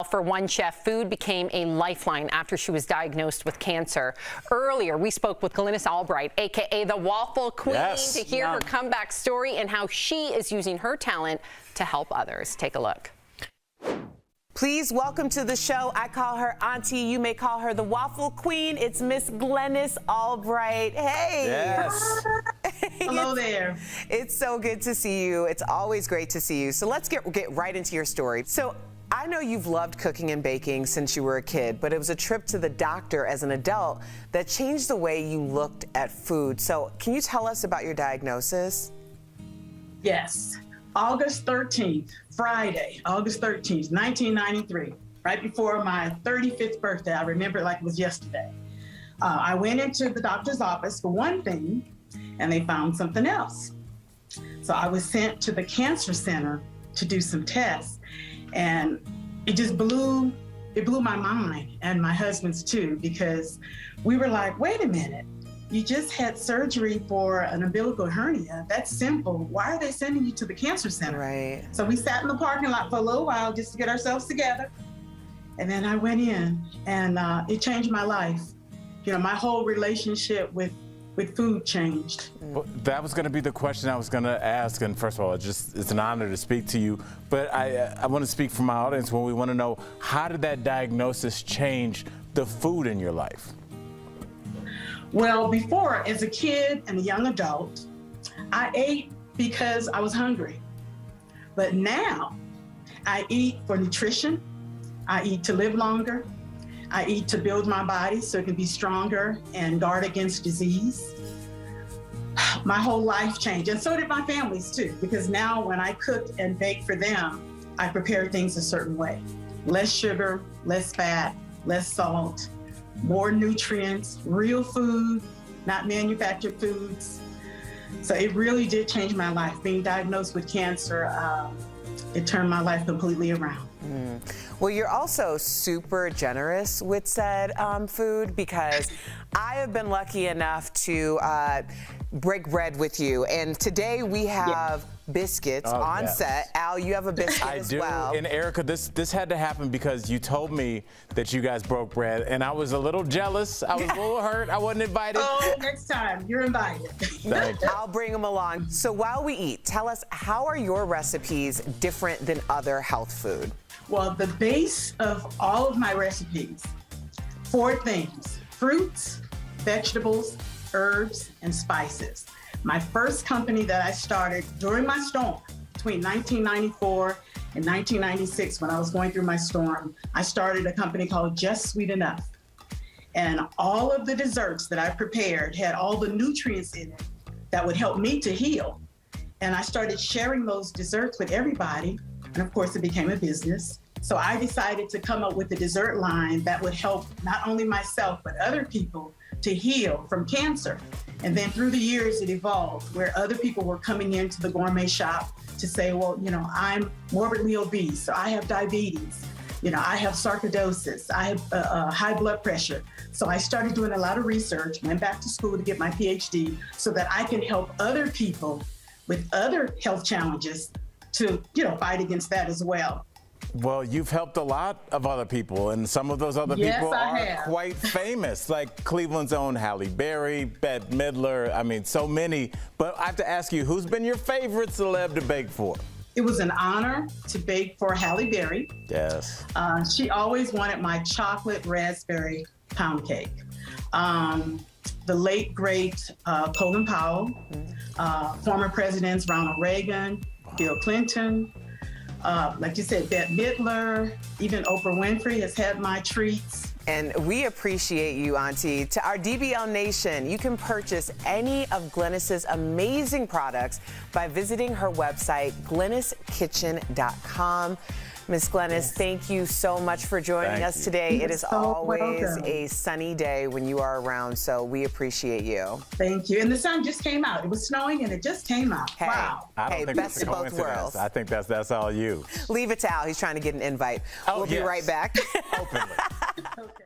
for one chef, food became a lifeline after she was diagnosed with cancer. Earlier, we spoke with Glynis Albright, aka the Waffle Queen, to hear her comeback story and how she is using her talent to help others. Take a look. Please welcome to the show. I call her Auntie. You may call her the Waffle Queen. It's Miss Glynis Albright. Hey. Yes. Hello there. It's so good to see you. It's always great to see you. So let's get right into your story. So I know you've loved cooking and baking since you were a kid, but it was a trip to the doctor as an adult that changed the way you looked at food. So can you tell us about your diagnosis? Yes. August 13th, Friday, August 13th, 1993, right before my 35th birthday. I remember it like it was yesterday. I went into the doctor's office for one thing, and they found something else. So I was sent to the cancer center to do some tests, and it just blew my mind, and my husband's too, because we were like, wait a minute. You just had surgery for an umbilical hernia. That's simple. Why are they sending you to the cancer center? Right. So we sat in the parking lot for a little while just to get ourselves together. And then I went in, and it changed my life. You know, my whole relationship with food changed. Well, that was going to be the question I was going to ask. And first of all, it's an honor to speak to you. But I want to speak for my audience when we want to know, how did that diagnosis change the food in your life? Well, before, as a kid and a young adult, I ate because I was hungry. But now, I eat for nutrition. I eat to live longer. I eat to build my body so it can be stronger and guard against disease. My whole life changed, and so did my family's too, because now when I cook and bake for them, I prepare things a certain way. Less sugar, less fat, less salt, more nutrients, real food, not manufactured foods. So it really did change my life. Being diagnosed with cancer, it turned my life completely around. Well, you're also super generous with said food, because I have been lucky enough to break bread with you. And today we have biscuits on set. Al, you have a biscuit as well. And Erica, this had to happen because you told me that you guys broke bread, and I was a little jealous. I was a little hurt. I wasn't invited. Oh, next time, you're invited. Thank you. I'll bring them along. So while we eat, tell us, how are your recipes different than other health food? Well, the base of all of my recipes, 4 things: fruits, vegetables, herbs, and spices. My first company that I started during my storm, between 1994 and 1996, when I was going through my storm, I started a company called Just Sweet Enough. And all of the desserts that I prepared had all the nutrients in it that would help me to heal. And I started sharing those desserts with everybody. And of course, it became a business. So I decided to come up with a dessert line that would help not only myself, but other people to heal from cancer. And then through the years, it evolved, where other people were coming into the gourmet shop to say, well, you know, I'm morbidly obese, so I have diabetes. You know, I have sarcoidosis, I have high blood pressure. So I started doing a lot of research, went back to school to get my PhD so that I can help other people with other health challenges to, you know, fight against that as well. Well, you've helped a lot of other people, and some of those other people are quite famous, like Cleveland's own Halle Berry, Bette Midler, I mean, so many. But I have to ask you, who's been your favorite celeb to bake for? It was an honor to bake for Halle Berry. Yes. She always wanted my chocolate raspberry pound cake. The late, great Colin Powell, former presidents Ronald Reagan, Bill Clinton, like you said, Bette Midler, even Oprah Winfrey has had my treats. And we appreciate you, Auntie. To our DBL Nation, you can purchase any of Glynis's amazing products by visiting her website, GlynisKitchen.com. Miss Glynis, thank you so much for joining us today. It is always a sunny day when you are around, so we appreciate you. Thank you. And the sun just came out. It was snowing and it just came out. Hey, wow. I don't think best of both worlds. I think that's all you. Leave it to Al. He's trying to get an invite. We'll be right back. Openly. Okay.